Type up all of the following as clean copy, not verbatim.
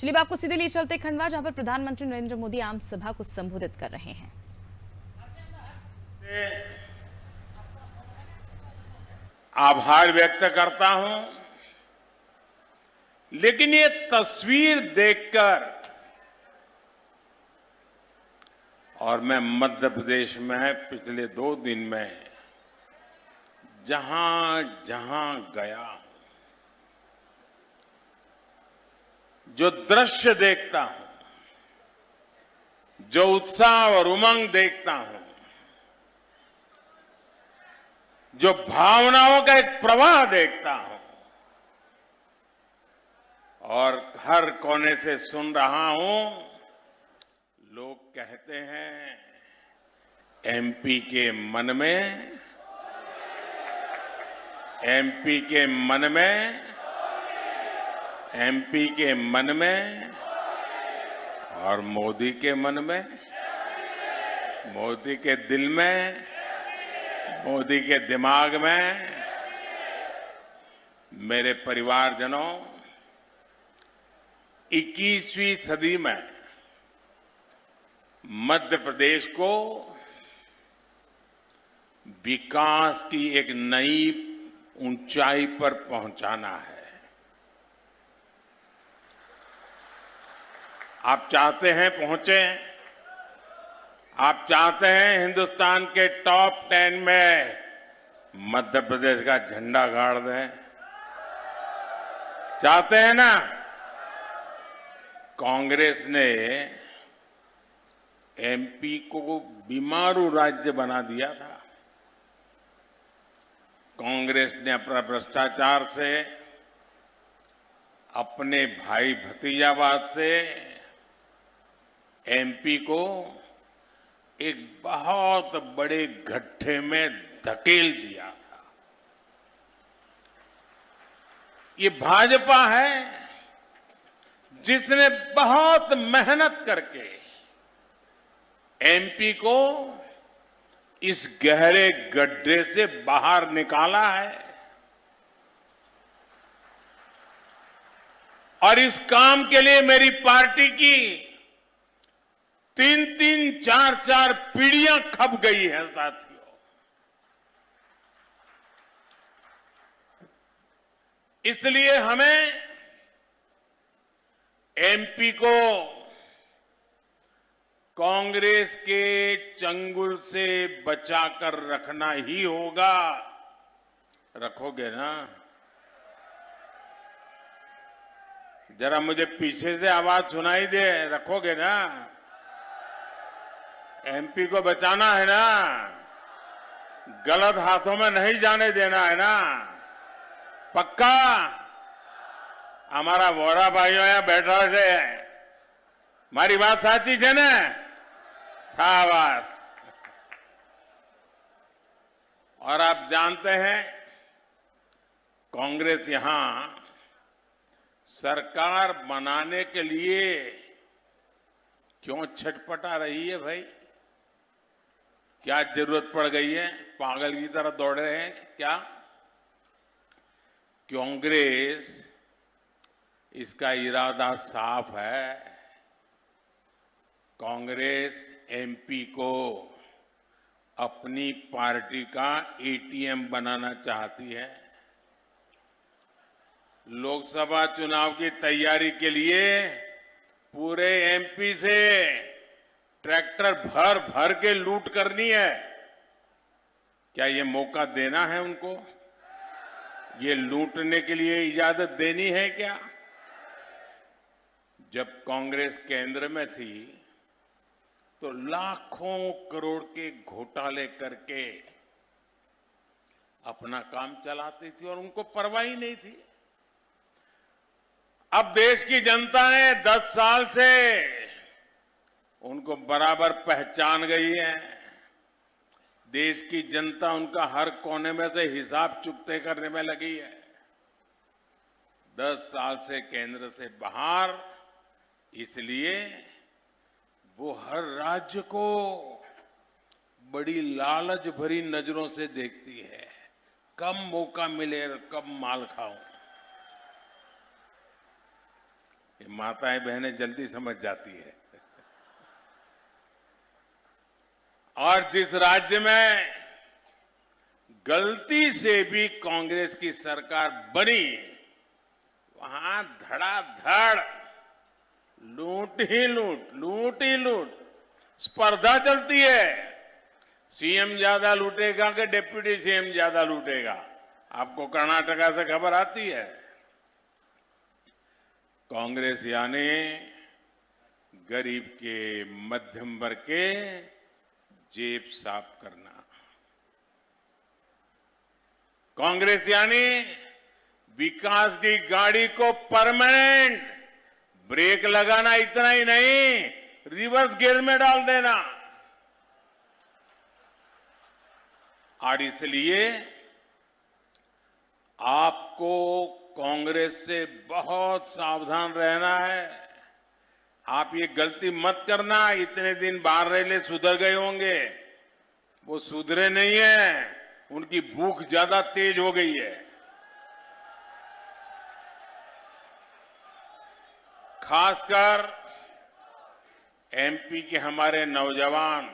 चलिए, आपको सीधे लिए चलते खंडवा, जहां पर प्रधानमंत्री नरेंद्र मोदी आम सभा को संबोधित कर रहे हैं। आभार व्यक्त करता हूं, लेकिन ये तस्वीर देखकर और मैं मध्य प्रदेश में पिछले 2 दिन में जहां जहां गया, जो दृश्य देखता हूं, जो उत्साह और उमंग देखता हूं, जो भावनाओं का एक प्रवाह देखता हूं और हर कोने से सुन रहा हूं, लोग कहते हैं एमपी के मन में, एमपी के मन में, एमपी के मन में और मोदी के मन में, मोदी के दिल में, मोदी के दिमाग में। मेरे परिवारजनों, 21वीं सदी में मध्य प्रदेश को विकास की एक नई ऊंचाई पर पहुंचाना है। आप चाहते हैं पहुंचे, आप चाहते हैं हिंदुस्तान के टॉप 10 में मध्य प्रदेश का झंडा गाड़ दें, चाहते हैं ना? कांग्रेस ने एमपी को बीमारू राज्य बना दिया था। कांग्रेस ने अपना भ्रष्टाचार से, अपने भाई भतीजावाद से एमपी को एक बहुत बड़े गड्ढे में धकेल दिया था। ये भाजपा है जिसने बहुत मेहनत करके एमपी को इस गहरे गड्ढे से बाहर निकाला है और इस काम के लिए मेरी पार्टी की 3-3, 4-4 पीढ़ियां खप गई है साथियों। इसलिए हमें एमपी को कांग्रेस के चंगुल से बचाकर रखना ही होगा। रखोगे ना? जरा मुझे पीछे से आवाज सुनाई दे, रखोगे ना? एमपी को बचाना है ना? गलत हाथों में नहीं जाने देना है ना? पक्का? हमारा वोरा भाइयों यहाँ बैठा है, मारी बात साची है ना? शाबाश। और आप जानते हैं कांग्रेस यहां सरकार बनाने के लिए क्यों छटपटा रही है भाई? क्या जरूरत पड़ गई है? पागल की तरह दौड़ रहे हैं क्या? कांग्रेस, इसका इरादा साफ है। कांग्रेस एमपी को अपनी पार्टी का एटीएम बनाना चाहती है। लोकसभा चुनाव की तैयारी के लिए पूरे एमपी से ट्रैक्टर भर भर के लूट करनी है। क्या ये मौका देना है उनको? ये लूटने के लिए इजाजत देनी है क्या? जब कांग्रेस केंद्र में थी तो लाखों करोड़ के घोटाले करके अपना काम चलाती थी और उनको परवाह ही नहीं थी। अब देश की जनता ने 10 साल से उनको बराबर पहचान गई है। देश की जनता उनका हर कोने में से हिसाब चुकते करने में लगी है। 10 साल से केंद्र से बाहर, इसलिए वो हर राज्य को बड़ी लालच भरी नजरों से देखती है। कब मौका मिले, कब माल खाऊं। ये माताएं बहनें जल्दी समझ जाती है। और जिस राज्य में गलती से भी कांग्रेस की सरकार बनी, वहां धड़ाधड़ लूट ही लूट स्पर्धा चलती है। सीएम ज्यादा लूटेगा कि डिप्टी सीएम ज्यादा लूटेगा। आपको कर्नाटका से खबर आती है। कांग्रेस यानी गरीब के, मध्यम वर्ग के जेब साफ करना। कांग्रेस यानी विकास की गाड़ी को परमानेंट ब्रेक लगाना, इतना ही नहीं, रिवर्स गियर में डाल देना। और इसलिए आपको कांग्रेस से बहुत सावधान रहना है। आप ये गलती मत करना। इतने दिन बाहर रहे सुधर गए होंगे, वो सुधरे नहीं है। उनकी भूख ज्यादा तेज हो गई है। खासकर एमपी के हमारे नौजवान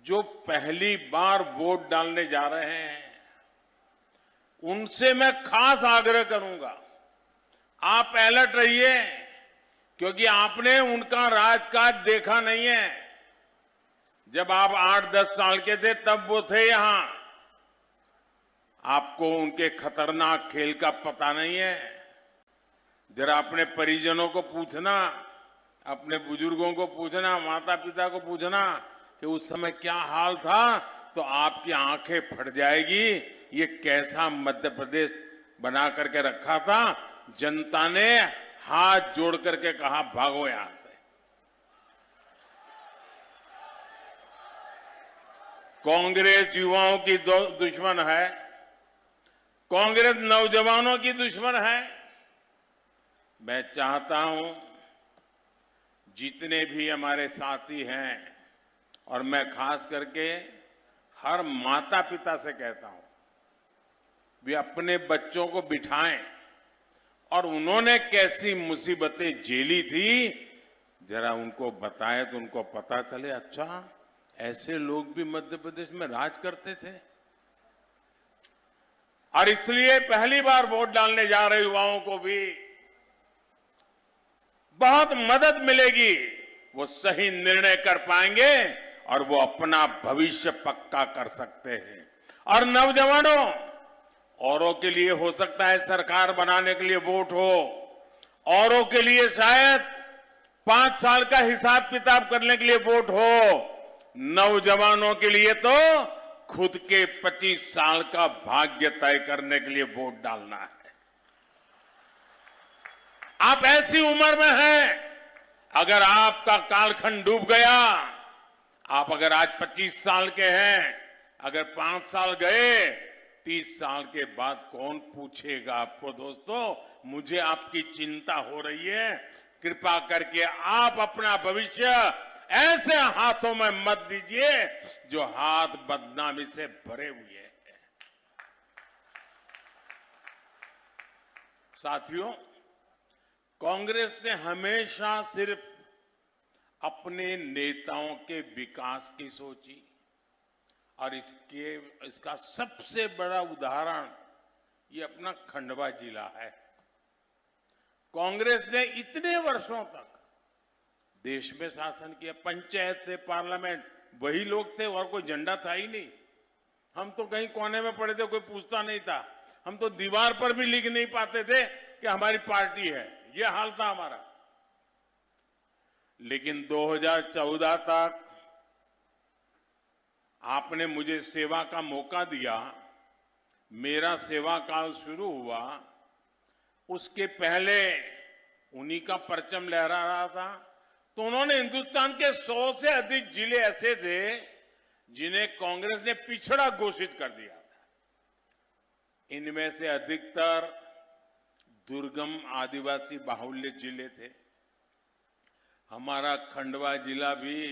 जो पहली बार वोट डालने जा रहे हैं, उनसे मैं खास आग्रह करूंगा, आप अलर्ट रहिए, क्योंकि आपने उनका राजकाज देखा नहीं है। जब आप 8-10 साल के थे तब वो थे यहां। आपको उनके खतरनाक खेल का पता नहीं है। जरा अपने परिजनों को पूछना, अपने बुजुर्गों को पूछना, माता पिता को पूछना कि उस समय क्या हाल था, तो आपकी आंखें फट जाएगी। ये कैसा मध्य प्रदेश बना करके रखा था। जनता ने हाथ जोड़ करके कहा, भागो यहां से। कांग्रेस युवाओं की दुश्मन है, कांग्रेस नौजवानों की दुश्मन है। मैं चाहता हूं जितने भी हमारे साथी हैं, और मैं खास करके हर माता पिता से कहता हूं, वे अपने बच्चों को बिठाएं और उन्होंने कैसी मुसीबतें झेली थी, जरा उनको बताएं तो उनको पता चले, अच्छा ऐसे लोग भी मध्य प्रदेश में राज करते थे। और इसलिए पहली बार वोट डालने जा रहे युवाओं को भी बहुत मदद मिलेगी। वो सही निर्णय कर पाएंगे और वो अपना भविष्य पक्का कर सकते हैं। और नौजवानों, औरों के लिए हो सकता है सरकार बनाने के लिए वोट हो, औरों के लिए शायद 5 साल का हिसाब किताब करने के लिए वोट हो। नौजवानों के लिए तो खुद के 25 साल का भाग्य तय करने के लिए वोट डालना है। आप ऐसी उम्र में हैं, अगर आपका कालखंड डूब गया, आप अगर आज 25 साल के हैं, अगर 5 साल गए, 30 साल के बाद कौन पूछेगा आपको। दोस्तों, मुझे आपकी चिंता हो रही है। कृपा करके आप अपना भविष्य ऐसे हाथों में मत दीजिए जो हाथ बदनामी से भरे हुए हैं। साथियों, कांग्रेस ने हमेशा सिर्फ अपने नेताओं के विकास की सोची, और इसका सबसे बड़ा उदाहरण ये अपना खंडवा जिला है। कांग्रेस ने इतने वर्षों तक देश में शासन किया, पंचायत से पार्लियामेंट वही लोग थे, और कोई झंडा था ही नहीं। हम तो कहीं कोने में पड़े थे, कोई पूछता नहीं था। हम तो दीवार पर भी लिख नहीं पाते थे कि हमारी पार्टी है। ये हाल था हमारा। लेकिन 2014 तक आपने मुझे सेवा का मौका दिया, मेरा सेवा काल शुरू हुआ। उसके पहले उन्हीं का परचम लहरा रहा था। तो उन्होंने हिंदुस्तान के 100 से अधिक जिले ऐसे थे जिन्हें कांग्रेस ने पिछड़ा घोषित कर दिया था। इनमें से अधिकतर दुर्गम आदिवासी बाहुल्य जिले थे। हमारा खंडवा जिला भी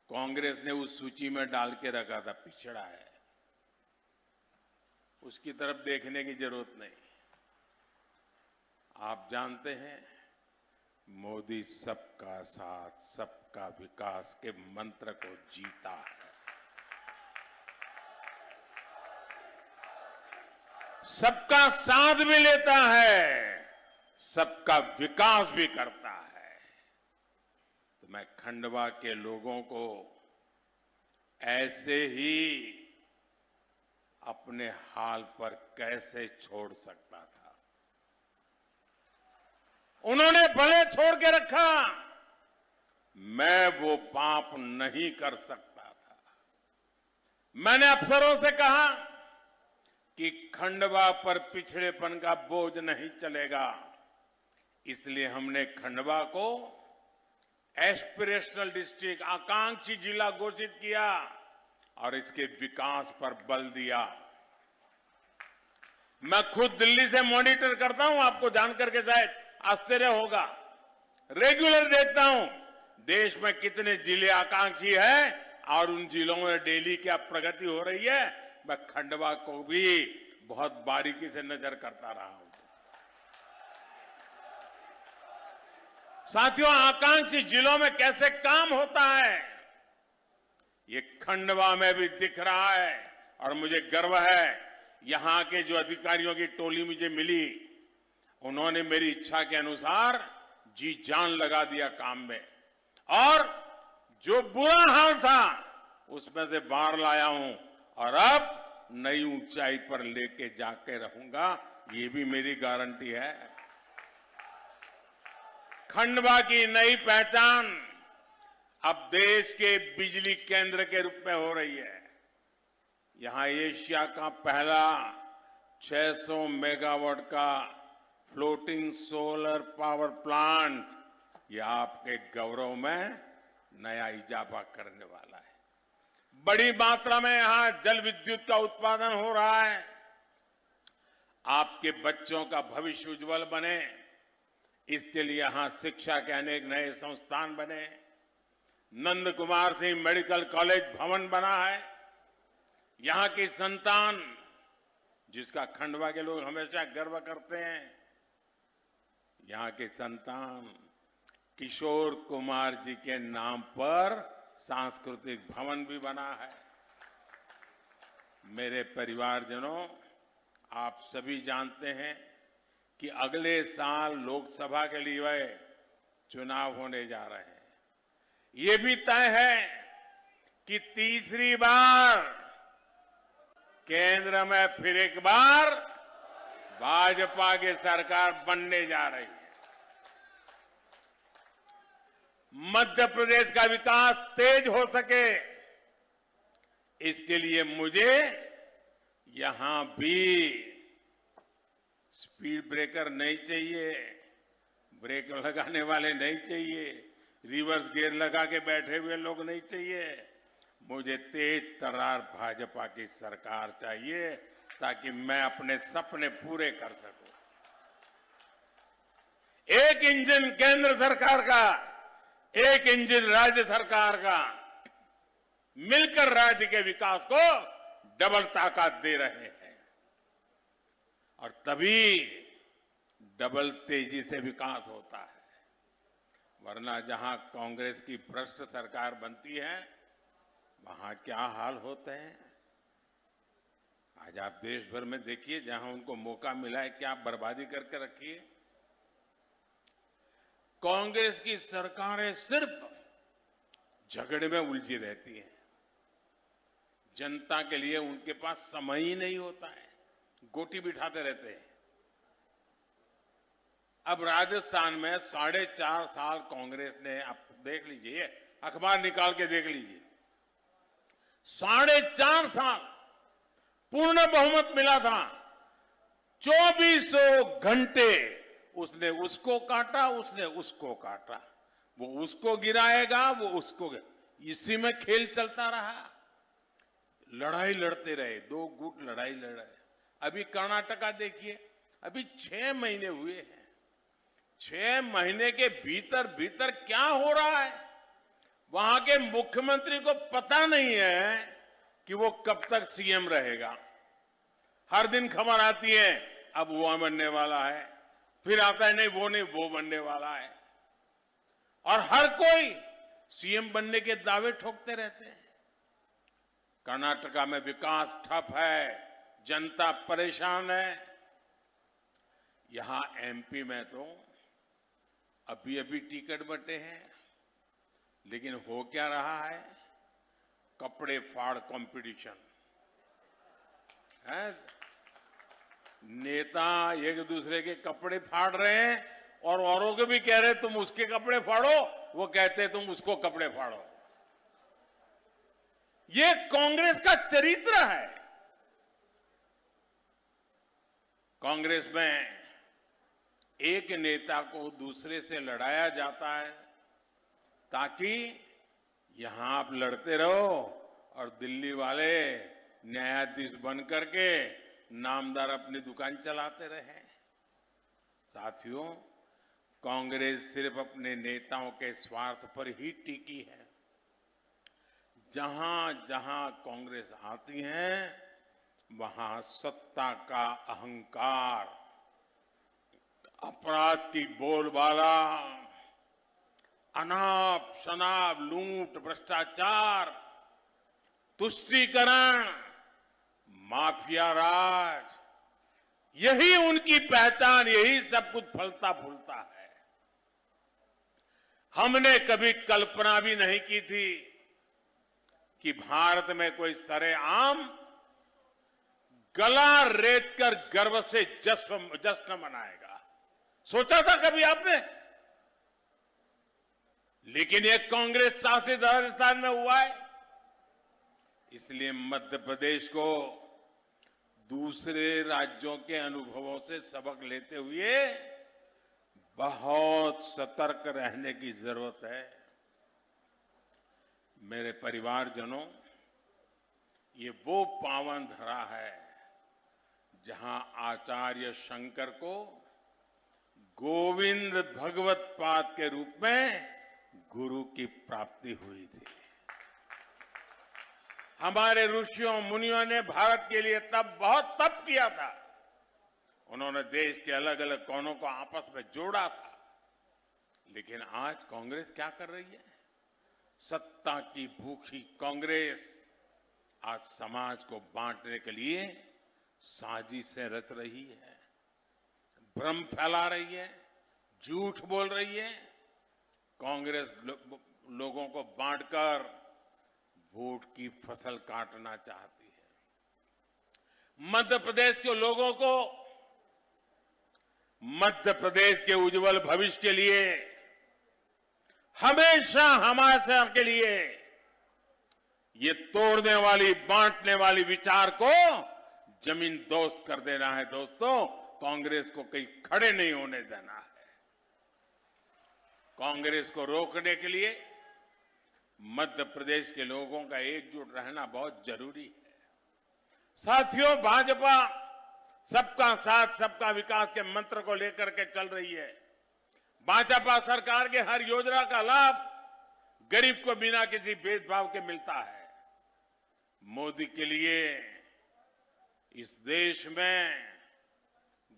कांग्रेस ने उस सूची में डाल के रखा था, पिछड़ा है। उसकी तरफ देखने की जरूरत नहीं। आप जानते हैं, मोदी सबका साथ सबका विकास के मंत्र को जीता है। सबका साथ भी लेता है, सबका विकास भी करता है। तो मैं खंडवा के लोगों को ऐसे ही अपने हाल पर कैसे छोड़ सकता था। उन्होंने भले छोड़ के रखा, मैं वो पाप नहीं कर सकता था। मैंने अफसरों से कहा कि खंडवा पर पिछड़ेपन का बोझ नहीं चलेगा, इसलिए हमने खंडवा को एस्पिरेशनल डिस्ट्रिक्ट, आकांक्षी जिला घोषित किया और इसके विकास पर बल दिया। मैं खुद दिल्ली से मॉनिटर करता हूं, आपको जानकर के शायद आश्चर्य होगा। रेगुलर देखता हूं देश में कितने जिले आकांक्षी हैं और उन जिलों में डेली क्या प्रगति हो रही है। मैं खंडवा को भी बहुत बारीकी से नजर करता रहा हूं। साथियों, आकांक्षी जिलों में कैसे काम होता है, ये खंडवा में भी दिख रहा है और मुझे गर्व है। यहां के जो अधिकारियों की टोली मुझे मिली, उन्होंने मेरी इच्छा के अनुसार जी जान लगा दिया काम में, और जो बुरा हाल था उसमें से बाहर लाया हूं और अब नई ऊंचाई पर लेके जाके रहूंगा, ये भी मेरी गारंटी है। खंडवा की नई पहचान अब देश के बिजली केंद्र के रूप में हो रही है। यहां एशिया का पहला 600 मेगावाट का फ्लोटिंग सोलर पावर प्लांट, यह आपके गौरव में नया इजाफा करने वाला है। बड़ी मात्रा में यहां जल विद्युत का उत्पादन हो रहा है। आपके बच्चों का भविष्य उज्जवल बने, इसके लिए यहां शिक्षा के अनेक नए संस्थान बने। नंद कुमार सिंह मेडिकल कॉलेज भवन बना है। यहां की संतान, जिसका खंडवा के लोग हमेशा गर्व करते हैं, यहां के संतान किशोर कुमार जी के नाम पर सांस्कृतिक भवन भी बना है। मेरे परिवारजनों, आप सभी जानते हैं कि अगले साल लोकसभा के लिए चुनाव होने जा रहे हैं। ये भी तय है कि तीसरी बार केंद्र में फिर एक बार भाजपा की सरकार बनने जा रही है। मध्य प्रदेश का विकास तेज हो सके, इसके लिए मुझे यहां भी स्पीड ब्रेकर नहीं चाहिए, ब्रेक लगाने वाले नहीं चाहिए, रिवर्स गियर लगा के बैठे हुए लोग नहीं चाहिए। मुझे तेज तर्रार भाजपा की सरकार चाहिए, ताकि मैं अपने सपने पूरे कर सकूं। एक इंजन केंद्र सरकार का, एक इंजन राज्य सरकार का, मिलकर राज्य के विकास को डबल ताकत दे रहे हैं, और तभी डबल तेजी से विकास होता है। वरना जहां कांग्रेस की भ्रष्ट सरकार बनती है, वहां क्या हाल होते हैं। आज आप देश भर में देखिए, जहां उनको मौका मिला है क्या बर्बादी करके रखी है। कांग्रेस की सरकारें सिर्फ झगड़े में उलझी रहती हैं, जनता के लिए उनके पास समय ही नहीं होता है, गोटी बिठाते रहते हैं। अब राजस्थान में 4.5 साल कांग्रेस ने, आप देख लीजिए, अखबार निकाल के देख लीजिए, 4.5 साल पूर्ण बहुमत मिला था। 2400 घंटे उसने उसको काटा, उसने उसको काटा, वो उसको गिराएगा, वो उसको, इसी में खेल चलता रहा। लड़ाई लड़ते रहे, 2 गुट लड़ाई लड़ रहे। अभी कर्नाटका देखिए, अभी 6 महीने हुए हैं। 6 महीने के भीतर भीतर क्या हो रहा है, वहां के मुख्यमंत्री को पता नहीं है कि वो कब तक सीएम रहेगा। हर दिन खबर आती है अब वो बनने वाला है, फिर आता है नहीं वो बनने वाला है, और हर कोई सीएम बनने के दावे ठोकते रहते हैं। कर्नाटका में विकास ठप है, जनता परेशान है। यहां एमपी में तो अभी अभी टिकट बंटे हैं, लेकिन हो क्या रहा है? कपड़े फाड़ कंपटीशन है। नेता एक दूसरे के कपड़े फाड़ रहे हैं और औरों के भी कह रहे तुम उसके कपड़े फाड़ो, वो कहते तुम उसको कपड़े फाड़ो। ये कांग्रेस का चरित्र है। कांग्रेस में एक नेता को दूसरे से लड़ाया जाता है ताकि यहां आप लड़ते रहो और दिल्ली वाले न्यायाधीश बन करके नामदार अपनी दुकान चलाते रहे। साथियों, कांग्रेस सिर्फ अपने नेताओं के स्वार्थ पर ही टिकी है। जहां जहां कांग्रेस आती है वहां सत्ता का अहंकार, अपराध की बोलबाला, अनाप शनाप लूट, भ्रष्टाचार, तुष्टीकरण, माफिया राज, यही उनकी पहचान, यही सब कुछ फलता फूलता है। हमने कभी कल्पना भी नहीं की थी कि भारत में कोई सरेआम गला रेत कर गर्व से जश्न मनाएगा। सोचा था कभी आपने? लेकिन ये कांग्रेस शासित राजस्थान में हुआ है। इसलिए मध्य प्रदेश को दूसरे राज्यों के अनुभवों से सबक लेते हुए बहुत सतर्क रहने की जरूरत है। मेरे परिवारजनों, ये वो पावन धरा है जहां आचार्य शंकर को गोविंद भगवत पाद के रूप में गुरु की प्राप्ति हुई थी। हमारे ऋषियों मुनियों ने भारत के लिए तब बहुत तप किया था। उन्होंने देश के अलग अलग कोनों को आपस में जोड़ा था। लेकिन आज कांग्रेस क्या कर रही है? सत्ता की भूखी कांग्रेस आज समाज को बांटने के लिए साजिशें रच रही है, भ्रम फैला रही है, झूठ बोल रही है। कांग्रेस लोगों को बांटकर वोट की फसल काटना चाहती है। मध्य प्रदेश के लोगों को मध्य प्रदेश के उज्जवल भविष्य के लिए, हमेशा हमारे के लिए ये तोड़ने वाली, बांटने वाली विचार को जमीन दोस्त कर देना है। दोस्तों, कांग्रेस को कहीं खड़े नहीं होने देना है। कांग्रेस को रोकने के लिए मध्य प्रदेश के लोगों का एकजुट रहना बहुत जरूरी है। साथियों, भाजपा सबका साथ सबका विकास के मंत्र को लेकर के चल रही है। भाजपा सरकार के हर योजना का लाभ गरीब को बिना किसी भेदभाव के मिलता है। मोदी के लिए इस देश में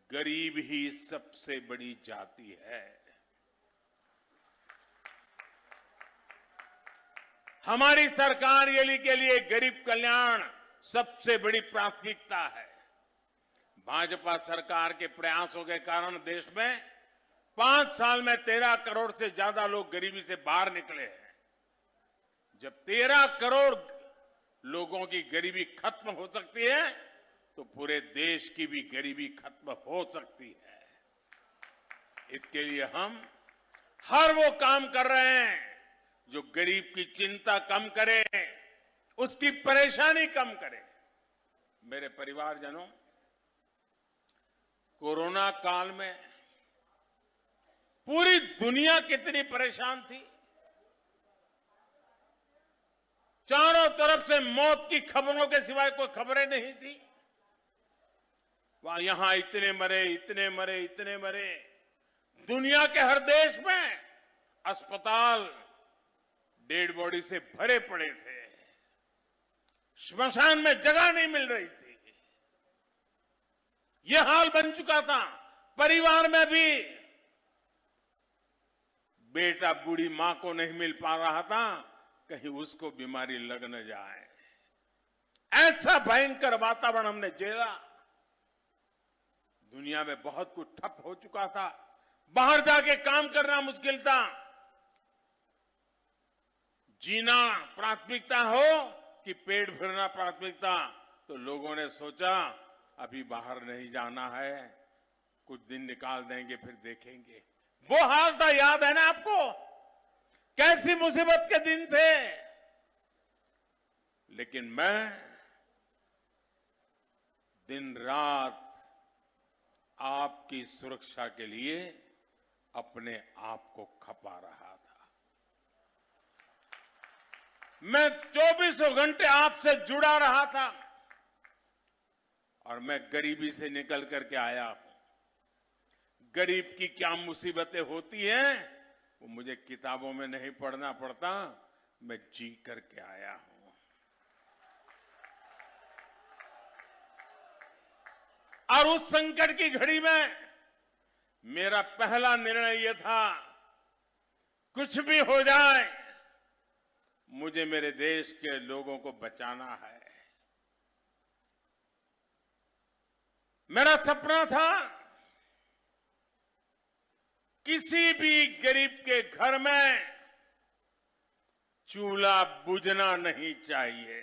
गरीब ही सबसे बड़ी जाति है। हमारी सरकार के लिए गरीब कल्याण सबसे बड़ी प्राथमिकता है। भाजपा सरकार के प्रयासों के कारण देश में 5 साल में 13 करोड़ से ज्यादा लोग गरीबी से बाहर निकले हैं। जब 13 करोड़ लोगों की गरीबी खत्म हो सकती है तो पूरे देश की भी गरीबी खत्म हो सकती है। इसके लिए हम हर वो काम कर रहे हैं जो गरीब की चिंता कम करे, उसकी परेशानी कम करे। मेरे परिवारजनों, कोरोना काल में पूरी दुनिया कितनी परेशान थी। चारों तरफ से मौत की खबरों के सिवाय कोई खबरें नहीं थी। वहां यहां इतने मरे, इतने मरे, इतने मरे। दुनिया के हर देश में अस्पताल डेड बॉडी से भरे पड़े थे। श्मशान में जगह नहीं मिल रही थी। यह हाल बन चुका था। परिवार में भी बेटा बूढ़ी मां को नहीं मिल पा रहा था, कहीं उसको बीमारी लग न जाए। ऐसा भयंकर वातावरण हमने झेला। दुनिया में बहुत कुछ ठप हो चुका था, बाहर जाके काम करना मुश्किल था। जीना प्राथमिकता हो कि पेट भरना प्राथमिकता, तो लोगों ने सोचा अभी बाहर नहीं जाना है, कुछ दिन निकाल देंगे फिर देखेंगे। वो हाल था, याद है ना आपको? कैसी मुसीबत के दिन थे। लेकिन मैं दिन रात आपकी सुरक्षा के लिए अपने आप को खपा रहा था। मैं 24 घंटे आपसे जुड़ा रहा था और मैं गरीबी से निकल करके आया हूं। गरीब की क्या मुसीबतें होती हैं वो मुझे किताबों में नहीं पढ़ना पड़ता, मैं जी करके आया हूं। और उस संकट की घड़ी में मेरा पहला निर्णय यह था, कुछ भी हो जाए मुझे मेरे देश के लोगों को बचाना है। मेरा सपना था किसी भी गरीब के घर में चूल्हा बुझना नहीं चाहिए,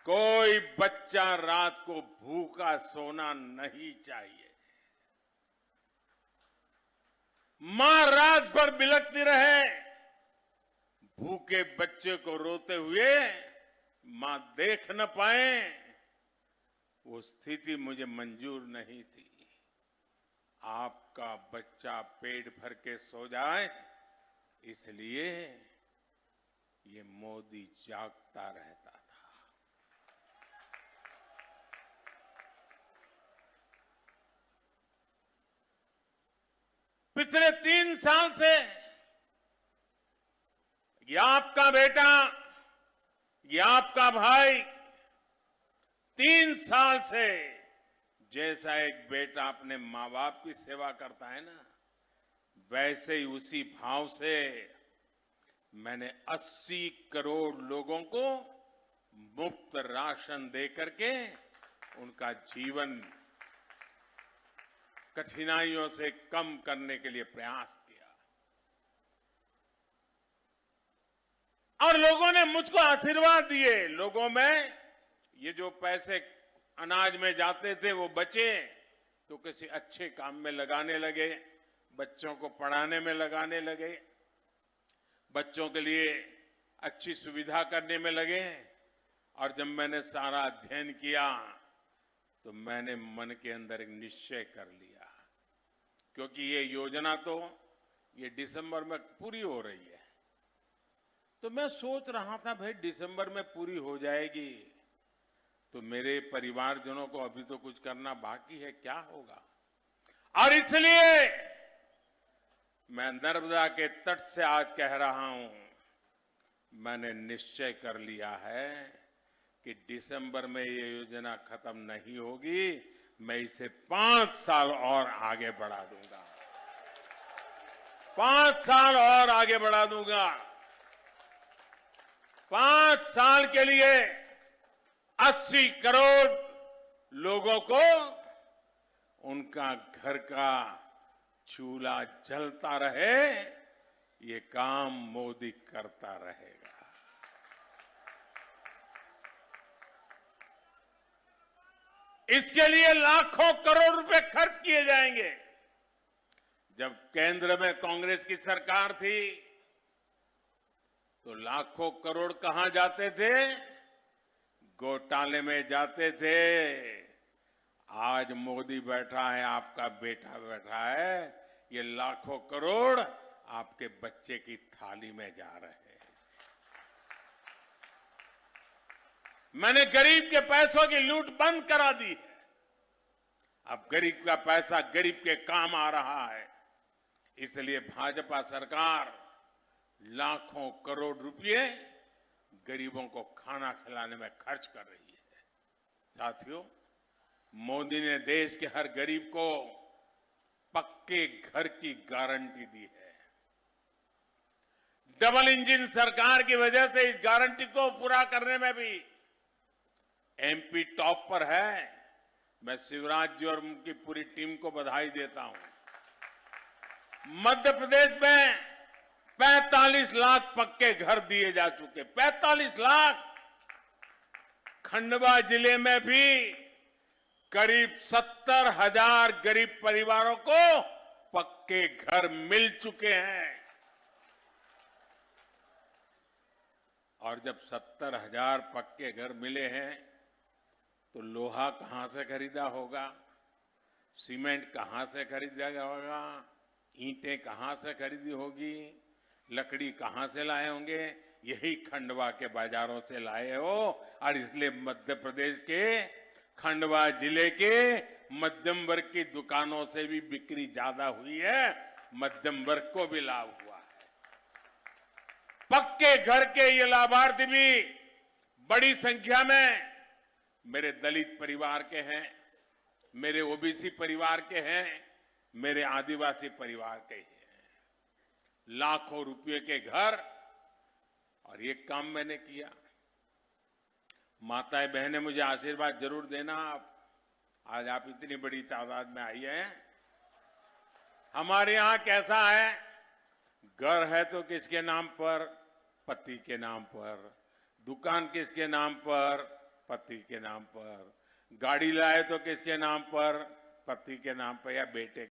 कोई बच्चा रात को भूखा सोना नहीं चाहिए, मां रात भर बिलखती रहे, भूखे बच्चे को रोते हुए मां देख न पाए, वो स्थिति मुझे मंजूर नहीं थी। आपका बच्चा पेट भर के सो जाए, इसलिए ये मोदी जागता रहता था। पिछले 3 साल से ये आपका बेटा, ये आपका भाई 3 साल से जैसा एक बेटा अपने मां बाप की सेवा करता है ना, वैसे ही उसी भाव से मैंने 80 करोड़ लोगों को मुफ्त राशन दे करके उनका जीवन कठिनाइयों से कम करने के लिए प्रयास किया। और लोगों ने मुझको आशीर्वाद दिए। लोगों में ये जो पैसे अनाज में जाते थे वो बचे तो किसी अच्छे काम में लगाने लगे, बच्चों को पढ़ाने में लगाने लगे, बच्चों के लिए अच्छी सुविधा करने में लगे। और जब मैंने सारा अध्ययन किया तो मैंने मन के अंदर एक निश्चय कर लिया, क्योंकि ये योजना तो ये दिसंबर में पूरी हो रही है, तो मैं सोच रहा था भाई दिसंबर में पूरी हो जाएगी तो मेरे परिवारजनों को अभी तो कुछ करना बाकी है, क्या होगा। और इसलिए मैं नर्मदा के तट से आज कह रहा हूं, मैंने निश्चय कर लिया है कि दिसंबर में ये योजना खत्म नहीं होगी, मैं इसे 5 साल और आगे बढ़ा दूंगा, 5 साल और आगे बढ़ा दूंगा। 5 साल के लिए 80 करोड़ लोगों को उनका घर का चूल्हा जलता रहे, ये काम मोदी करता रहेगा। इसके लिए लाखों करोड़ रुपए खर्च किए जाएंगे। जब केंद्र में कांग्रेस की सरकार थी तो लाखों करोड़ कहां जाते थे? घोटाले में जाते थे। आज मोदी बैठा है, आपका बेटा बैठा है, ये लाखों करोड़ आपके बच्चे की थाली में जा रहे हैं। मैंने गरीब के पैसों की लूट बंद करा दी है। अब गरीब का पैसा गरीब के काम आ रहा है। इसलिए भाजपा सरकार लाखों करोड़ रुपए गरीबों को खाना खिलाने में खर्च कर रही है। साथियों, मोदी ने देश के हर गरीब को पक्के घर की गारंटी दी है। डबल इंजन सरकार की वजह से इस गारंटी को पूरा करने में भी एमपी टॉप पर है। मैं शिवराज जी और उनकी पूरी टीम को बधाई देता हूं। मध्य प्रदेश में 45 लाख पक्के घर दिए जा चुके। 45 लाख। खंडवा जिले में भी करीब 70,000 गरीब परिवारों को पक्के घर मिल चुके हैं। और जब 70,000 पक्के घर मिले हैं तो लोहा कहां से खरीदा होगा, सीमेंट कहां से खरीदा होगा, ईंटें कहां से खरीदी होगी, लकड़ी कहां से लाए होंगे? यही खंडवा के बाजारों से लाए हो। और इसलिए मध्य प्रदेश के खंडवा जिले के मध्यम वर्ग की दुकानों से भी बिक्री ज्यादा हुई है, मध्यम वर्ग को भी लाभ हुआ है। पक्के घर के ये लाभार्थी भी बड़ी संख्या में मेरे दलित परिवार के हैं, मेरे ओबीसी परिवार के हैं, मेरे आदिवासी परिवार के हैं। लाखों रुपए के घर। और ये काम मैंने किया। माताएं बहनें मुझे आशीर्वाद जरूर देना। आज आप इतनी बड़ी तादाद में आई हैं। हमारे यहां कैसा है? घर है तो किसके नाम पर? पति के नाम पर। दुकान किसके नाम पर? पति के नाम पर। गाड़ी लाए तो किसके नाम पर? पति के नाम पर या बेटे